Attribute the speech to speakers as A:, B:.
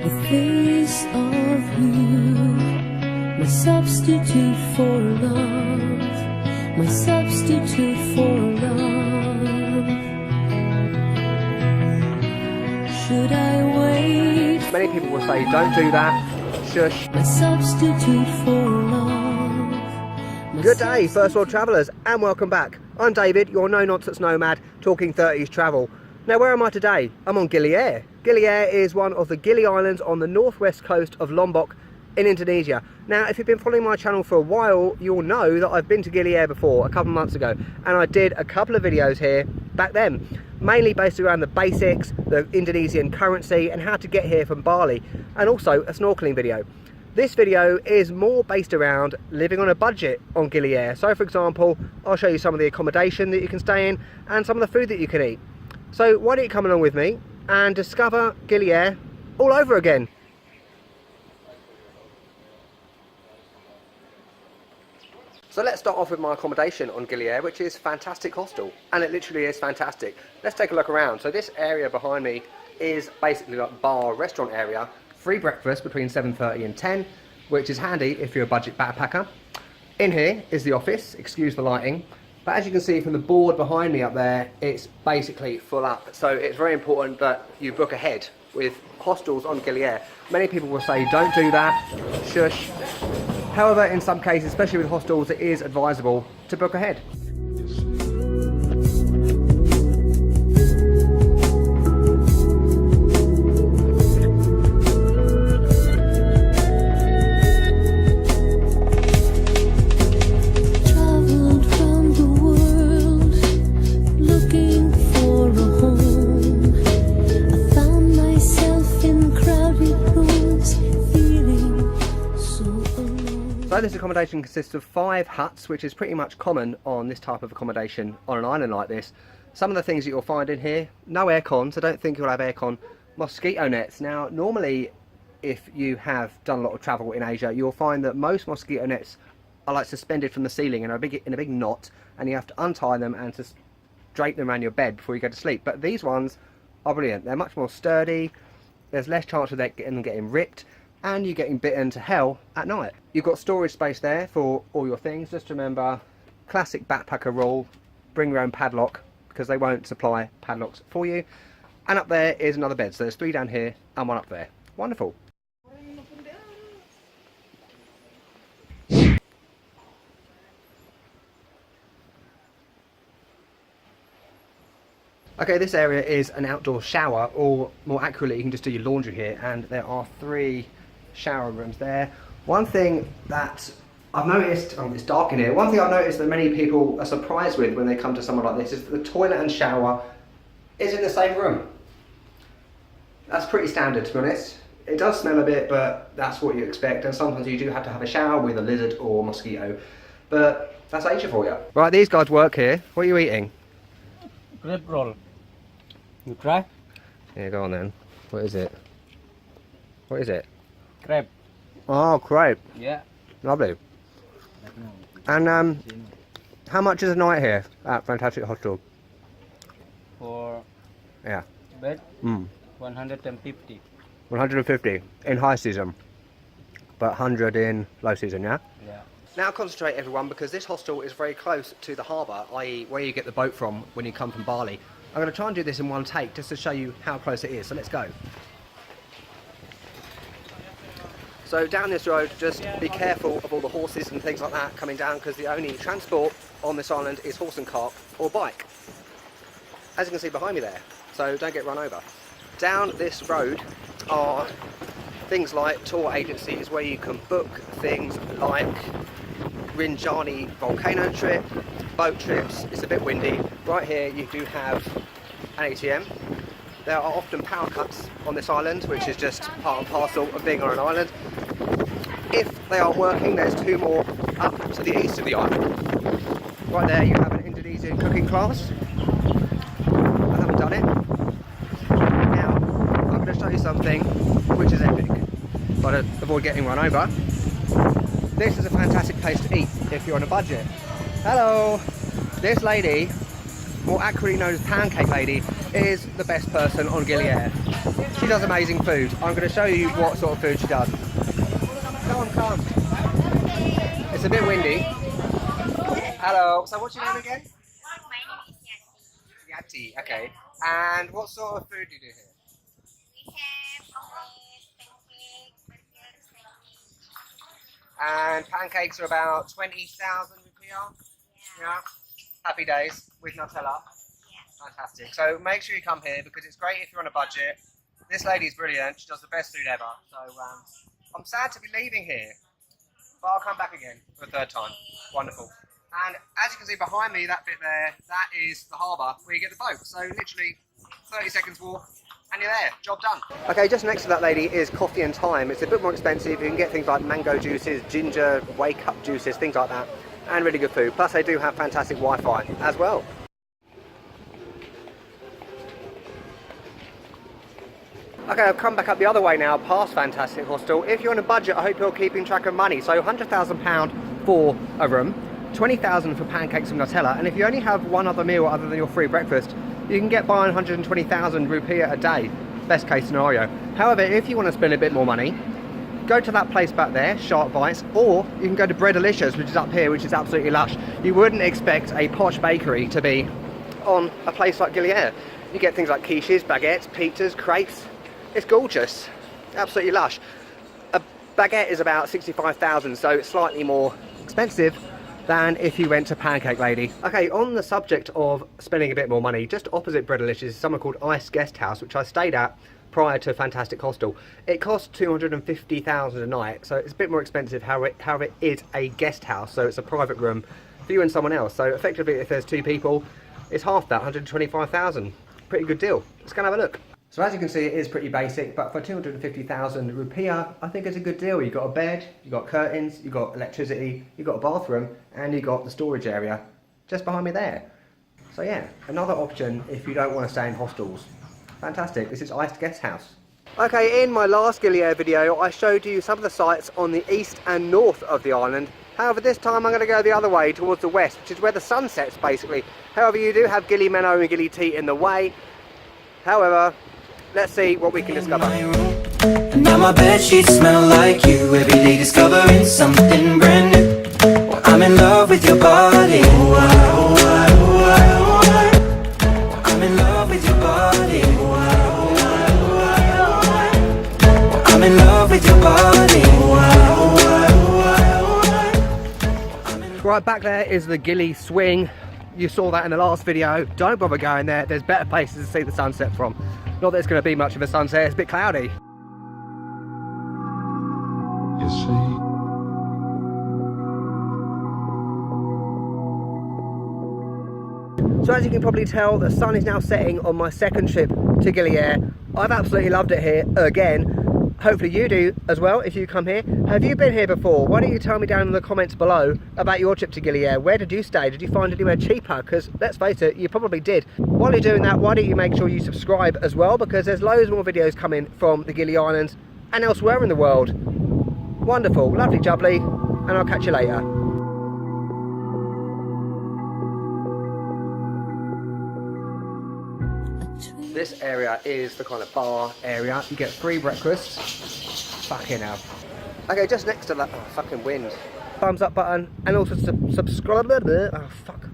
A: the face of you, my substitute for love, my substitute for love. Should I wait?
B: Many people will say, don't do that, shush.
A: My substitute for love.
B: Good day, first world travellers, and welcome back. I'm David, your no-nonsense nomad, talking 30s travel. Now, where am I today? I'm on Gili Air. Gili Air is one of the Gili Islands on the northwest coast of Lombok in Indonesia. Now, if you've been following my channel for a while, you'll know that I've been to Gili Air before, a couple of months ago, and I did a couple of videos here back then, mainly based around the basics, the Indonesian currency, and how to get here from Bali, and also a snorkelling video. This video is more based around living on a budget on Gili Air. So for example, I'll show you some of the accommodation that you can stay in and some of the food that you can eat. So why don't you come along with me and discover Gili Air all over again. So let's start off with my accommodation on Gili Air, which is Fantastic Hostel, and it literally is fantastic. Let's take a look around. So this area behind me is basically like bar restaurant area. Free breakfast between 7:30 and 10, which is handy if you're a budget backpacker. In here is the office, excuse the lighting, but as you can see from the board behind me up there, it's basically full up. So it's very important that you book ahead with hostels on Gili Air. Many people will say, don't do that, shush. However, in some cases, especially with hostels, it is advisable to book ahead. So this accommodation consists of 5 huts, which is pretty much common on this type of accommodation on an island like this. Some of the things that you'll find in here, no aircon, so don't think you'll have aircon. Mosquito nets. Now normally if you have done a lot of travel in Asia, you'll find that most mosquito nets are like suspended from the ceiling in a big knot, and you have to untie them and to drape them around your bed before you go to sleep. But these ones are brilliant. They're much more sturdy, there's less chance of them getting ripped, and you're getting bitten to hell at night. You've got storage space there for all your things. Just remember, classic backpacker rule, bring your own padlock, because they won't supply padlocks for you. And up there is another bed, so there's 3 down here and 1 up there. Wonderful. Okay, this area is an outdoor shower, or more accurately, you can just do your laundry here, and there are 3 shower rooms there. One thing that I've noticed, it's dark in here, one thing I've noticed that many people are surprised with when they come to somewhere like this is that the toilet and shower is in the same room. That's pretty standard, to be honest. It does smell a bit, but that's what you expect, and sometimes you do have to have a shower with a lizard or mosquito, but that's Asia for you. Right, these guys work here. What are you eating?
C: Grape roll. You try?
B: Yeah, go on then. What is it? What is it?
C: Crepe.
B: Oh, crepe.
C: Yeah.
B: Lovely. And how much is a night here at Fantastic Hostel?
C: For
B: Yeah.
C: bed, 150.
B: 150 in high season, but 100 in low season, yeah?
C: Yeah.
B: Now concentrate everyone, because this hostel is very close to the harbour, i.e. where you get the boat from when you come from Bali. I'm going to try and do this in one take just to show you how close it is, so let's go. So down this road, just be careful of all the horses and things like that coming down, because the only transport on this island is horse and cart or bike, as you can see behind me there, so don't get run over. Down this road are things like tour agencies where you can book things like Rinjani volcano trip, boat trips. It's a bit windy. Right here you do have an ATM. There are often power cuts on this island, which is just part and parcel of being on an island. If they aren't working, there's 2 more up to the east of the island. Right there you have an Indonesian cooking class. I haven't done it. Now, I'm going to show you something which is epic, but to avoid getting run over. This is a fantastic place to eat if you're on a budget. Hello! This lady, more accurately known as Pancake Lady, is the best person on Gili Air. She does amazing food. I'm going to show you what sort of food she does. Come on, come. It's a bit windy. Hello. So what's your name again?
D: My name is Yati.
B: Yati. Okay. And what sort of food do you do here?
D: We have omelette, pancake, burger, sandwich.
B: And pancakes are about 20,000 rupiah. Yeah. Happy days with Nutella.
D: Yeah.
B: Fantastic. So make sure you come here because it's great if you're on a budget. This lady's brilliant. She does the best food ever. So I'm sad to be leaving here, but I'll come back again for a third time. Wonderful. And as you can see behind me, that bit there, that is the harbour where you get the boat. So literally 30 seconds walk and you're there. Job done. Okay, just next to that lady is Coffee and Thyme. It's a bit more expensive. You can get things like mango juices, ginger, wake up juices, things like that. And really good food. Plus they do have fantastic Wi-Fi as well. Okay, I've come back up the other way now, past Fantastic Hostel. If you're on a budget, I hope you're keeping track of money. So £100,000 for a room, 20,000 for pancakes and Nutella, and if you only have one other meal other than your free breakfast, you can get by 120,000 rupiah a day, best case scenario. However, if you want to spend a bit more money, go to that place back there, Shark Bites, or you can go to Breadalicious, which is up here, which is absolutely lush. You wouldn't expect a posh bakery to be on a place like Gili Air. You get things like quiches, baguettes, pizzas, crepes. It's gorgeous, absolutely lush. A baguette is about 65,000, so it's slightly more expensive than if you went to Pancake Lady. Okay, on the subject of spending a bit more money, just opposite Breadalicious is somewhere called Ice Guesthouse, which I stayed at prior to Fantastic Hostel. It costs 250,000 a night, so it's a bit more expensive. However, it is a guest house, so it's a private room for you and someone else. So effectively, if there's two people, it's half that, 125,000. Pretty good deal. Let's go and have a look. So as you can see, it is pretty basic, but for 250,000 rupiah, I think it's a good deal. You've got a bed, you've got curtains, you've got electricity, you've got a bathroom, and you've got the storage area just behind me there. So yeah, another option if you don't want to stay in hostels. Fantastic, this is Iced Guest House. Okay, in my last Gili Air video, I showed you some of the sites on the east and north of the island. However, this time I'm going to go the other way, towards the west, which is where the sun sets, basically. However, you do have Gili Meno and Gili T in the way. However, let's see what we can discover.
E: Now my bedsheets smell like you. Every day discovering something brand new. Well, I'm in love with your body. I'm in love with your body. I'm in love with your body.
B: Right, back there is the Gili Swing. You saw that in the last video. Don't bother going there. There's better places to see the sunset from. Not that it's going to be much of a sunset, it's a bit cloudy.
F: You see?
B: So as you can probably tell, the sun is now setting on my second trip to Gili Air. I've absolutely loved it here again. Hopefully you do as well if you come here. Have you been here before? Why don't you tell me down in the comments below about your trip to Gili Air? Where did you stay? Did you find anywhere cheaper? Because let's face it, you probably did. While you're doing that, why don't you make sure you subscribe as well, because there's loads more videos coming from the Gili Islands and elsewhere in the world. Wonderful, lovely jubbly, and I'll catch you later. This area is the kind of bar area. You get free breakfast. Fucking hell. Okay, just next to that, oh, fucking wind. Thumbs up button, and also subscribe. Oh, fuck.